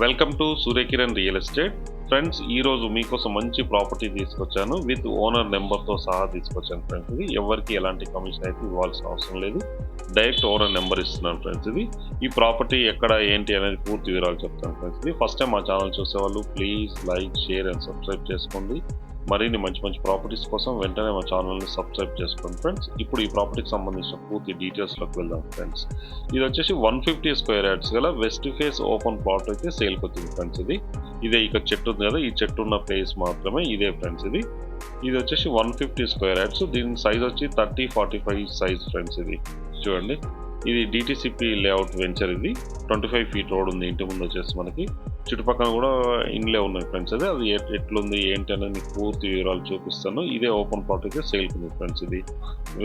Welcome to Surya Kiran real estate. Friends, ఈరోజు మీకోసం మంచి ప్రాపర్టీ తీసుకొచ్చాను. విత్ ఓనర్ నెంబర్తో సహా తీసుకొచ్చాను ఫ్రెండ్స్. ఇది ఎవరికి ఎలాంటి కమిషన్ అయితే ఇవ్వాల్సిన అవసరం లేదు. డైరెక్ట్ ఓనర్ నెంబర్ ఇస్తున్నాను ఫ్రెండ్స్. ఈ ప్రాపర్టీ ఎక్కడ ఏంటి అనేది పూర్తి వివరాలు చెప్తాను ఫ్రెండ్స్. ఫస్ట్ టైం మా ఛానల్ చూసేవాళ్ళు please like, share and subscribe చేసుకోండి. మరిన్ని మంచి మంచి ప్రాపర్టీస్ కోసం వెంటనే మా ఛానల్ని సబ్స్క్రైబ్ చేసుకోండి ఫ్రెండ్స్. ఇప్పుడు ఈ ప్రాపర్టీకి సంబంధించిన పూర్తి డీటెయిల్స్లోకి వెళ్దాం ఫ్రెండ్స్. ఇది వచ్చేసి 150 స్క్వేర్ యార్డ్స్ గల వెస్ట్ ఫేస్ ఓపెన్ ప్లాట్ అయితే సేల్కి వచ్చింది ఫ్రెండ్స్. ఇదే ఇక్కడ చెట్టు ఉంది కదా, ఈ చెట్టు ఉన్న ప్లేస్ మాత్రమే ఇదే ఫ్రెండ్స్. ఇది వచ్చేసి 150 స్క్వేర్ యార్డ్స్. దీని సైజ్ వచ్చి 30-45 సైజ్ ఫ్రెండ్స్. ఇది చూడండి, ఇది డిటిసిపి లేఅవుట్ వెంచర్. ఇది 25 ఫీట్ రోడ్ ఉంది ఇంటి ముందు వచ్చేసి. మనకి చుట్టుపక్కల కూడా ఇండ్లే ఉన్నాయి ఫ్రెండ్స్. అది ఎట్లుంది ఏంటి అనేది మీకు పూర్తి వివరాలు చూపిస్తాను. ఇదే ఓపెన్ ప్లాట్ అయితే సేల్కి ఉంది ఫ్రెండ్స్. ఇది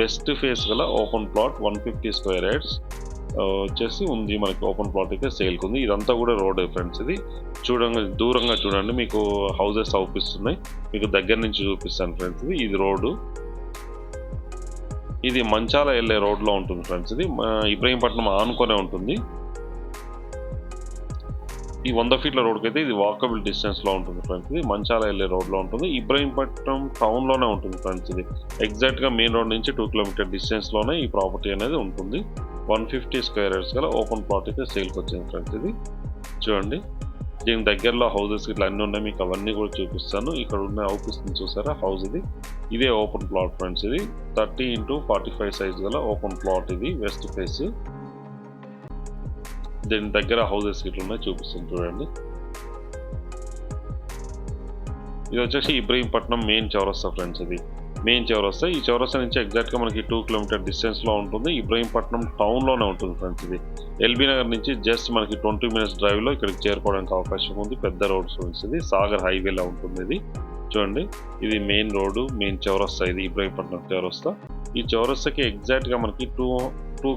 వెస్ట్ ఫేస్ గల ఓపెన్ ప్లాట్ 150 స్క్వేర్ యార్డ్స్ వచ్చేసి ఉంది మనకి. ఓపెన్ ప్లాట్ అయితే సేల్కి ఉంది. ఇదంతా కూడా రోడ్ ఫ్రెండ్స్. ఇది చూడండి, దూరంగా చూడండి, మీకు హౌసెస్ అవుపిస్తున్నాయి. మీకు దగ్గర నుంచి చూపిస్తాను ఫ్రెండ్స్. ఇది రోడ్డు. ఇది మంచాల వెళ్ళే రోడ్లో ఉంటుంది ఫ్రెండ్స్. ఇది ఇబ్రహీంపట్నం ఆనుకొనే ఉంటుంది. ఈ 100 ఫీట్ల రోడ్కి అయితే ఇది వాకబుల్ డిస్టెన్స్లో ఉంటుంది ఫ్రెండ్స్. ఇది మంచాల వెళ్ళే రోడ్లో ఉంటుంది. ఇబ్రహీంపట్నం టౌన్లోనే ఉంటుంది ఫ్రెండ్స్. ఇది ఎగ్జాక్ట్గా మెయిన్ రోడ్ నుంచి 2 కిలోమీటర్ డిస్టెన్స్లోనే ఈ ప్రాపర్టీ అనేది ఉంటుంది. 150 స్క్వేర్ యార్డ్స్ గల ఓపెన్ ప్లాట్ అయితే సేల్కి వచ్చింది ఫ్రెండ్స్. ఇది చూడండి, దీని దగ్గరలో హౌసెస్ ఇట్లా అన్నీ ఉన్నాయి. మీకు అవన్నీ కూడా చూపిస్తాను. ఇక్కడ ఉన్న అవుపిస్తుంది చూసారా హౌస్. ఇదే ఓపెన్ ప్లాట్ ఫ్రెండ్స్. ఇది 30x45 సైజ్ గల ఓపెన్ ప్లాట్. ఇది వెస్ట్ ఫేస్. దీని దగ్గర హౌసెస్ ఇట్లా ఉన్నాయి, చూపిస్తుంది చూడండి. ఇది వచ్చేసి ఇబ్రహీంపట్నం మెయిన్ చౌరస్తా ఫ్రెండ్స్. ఇది మెయిన్ చౌరస్తా. ఈ చౌరస్తా నుంచి ఎగ్జాక్ట్గా మనకి 2 కిలోమీటర్ డిస్టెన్స్లో ఉంటుంది. ఇబ్రహీంపట్నం టౌన్లోనే ఉంటుంది ఫ్రెండ్స్. ఇది ఎల్బీ నగర్ నుంచి జస్ట్ మనకి 20 మినిట్స్ డ్రైవ్లో ఇక్కడికి చేరుకోవడానికి అవకాశం ఉంది. పెద్ద రోడ్ ఫ్రెండ్స్. ఇది సాగర్ హైవేలో ఉంటుంది. ఇది చూడండి, ఇది మెయిన్ రోడ్డు, మెయిన్ చౌరస్తా. ఇది ఇబ్రహీంపట్నం చౌరస్తా. ఈ చౌరస్తాకి ఎగ్జాక్ట్గా మనకి 2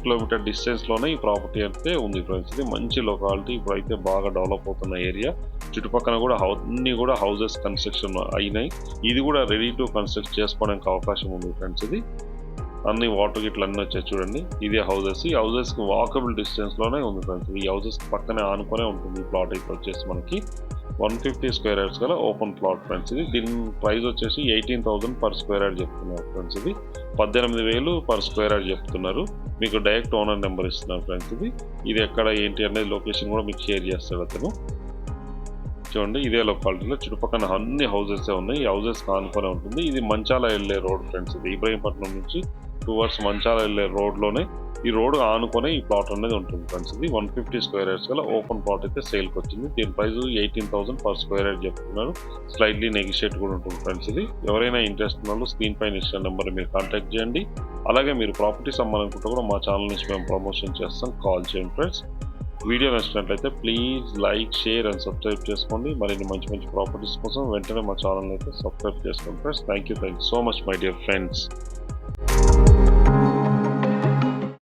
కిలోమీటర్ డిస్టెన్స్లోనే ఈ ప్రాపర్టీ అయితే ఉంది ఫ్రెండ్స్. ఇది మంచి లొకాలిటీ. ఇప్పుడైతే బాగా డెవలప్ అవుతున్న ఏరియా. చుట్టుపక్కల కూడా అన్ని కూడా హౌసెస్ కన్స్ట్రక్షన్ అయినాయి. ఇది కూడా రెడీ టు కన్స్ట్రక్ట్ చేసుకోవడానికి అవకాశం ఉంది ఫ్రెండ్స్. ఇది అన్ని వాటర్ గిట్ల అన్నీ వచ్చాయి చూడండి. ఇదే హౌసెస్. ఈ హౌసెస్కి వాకబుల్ డిస్టెన్స్లోనే ఉంది ఫ్రెండ్స్. ఈ హౌసెస్కి పక్కనే ఆనుకొనే ఉంటుంది ఈ ప్లాట్. అయితే వచ్చేసి మనకి 150 స్క్వేర్ యార్డ్స్ గల ఓపెన్ ప్లాట్ ఫ్రెండ్స్. దీని ప్రైస్ వచ్చేసి 18,000 పర్ స్క్వేర్ యార్డ్ చెప్తున్నారు ఫ్రెండ్స్. 18,000 పర్ స్క్వేర్ యార్డ్ చెప్తున్నారు. మీకు డైరెక్ట్ ఓనర్ నెంబర్ ఇస్తున్నారు ఫ్రెండ్స్. ఇది ఎక్కడ ఏంటి అనేది లొకేషన్ కూడా మీకు షేర్ చేస్తాడు అతను. చూడండి, ఇదే లొకాలిటీలో చుట్టుపక్కల అన్ని హౌసెస్ ఉన్నాయి. ఈ హౌసెస్ ఆనుకొనే ఉంటుంది. ఇది మంచాల వెళ్ళే రోడ్ ఫ్రెండ్స్. ఇది ఇబ్రహీంపట్నం నుంచి టువర్డ్స్ మంచాల వెళ్ళే రోడ్లోనే ఈ రోడ్ ఆనుకొనే ఈ ప్లాట్ అనేది ఉంటుంది ఫ్రెండ్స్. 150 స్క్వేర్ యార్డ్స్ గల ఓపెన్ ప్లాట్ అయితే సేల్కి వచ్చింది. దీని ప్రైస్ 18,000 పర్ స్క్వేర్ యార్డ్ చెప్తున్నారు. స్లైడ్లీ నెగిషియేట్ కూడా ఉంటుంది ఫ్రెండ్స్. ఎవరైనా ఇంట్రెస్ట్ ఉన్న వాళ్ళు స్క్రీన్ పైన ఇచ్చిన నెంబర్ మీరు కాంటాక్ట్ చేయండి. అలాగే మీరు ప్రాపర్టీస్ అమ్మాలనుకుంటే కూడా మా ఛానల్ నుంచి మేము ప్రమోషన్ చేస్తాం, కాల్ చేయండి ఫ్రెండ్స్. వీడియో నచ్చినట్లయితే please like, share and subscribe చేసుకోండి. మరిన్ని మంచి మంచి ప్రాపర్టీస్ కోసం వెంటనే మా ఛానల్ అయితే సబ్స్క్రైబ్ చేసుకోండి friends. Thank you so much my dear friends.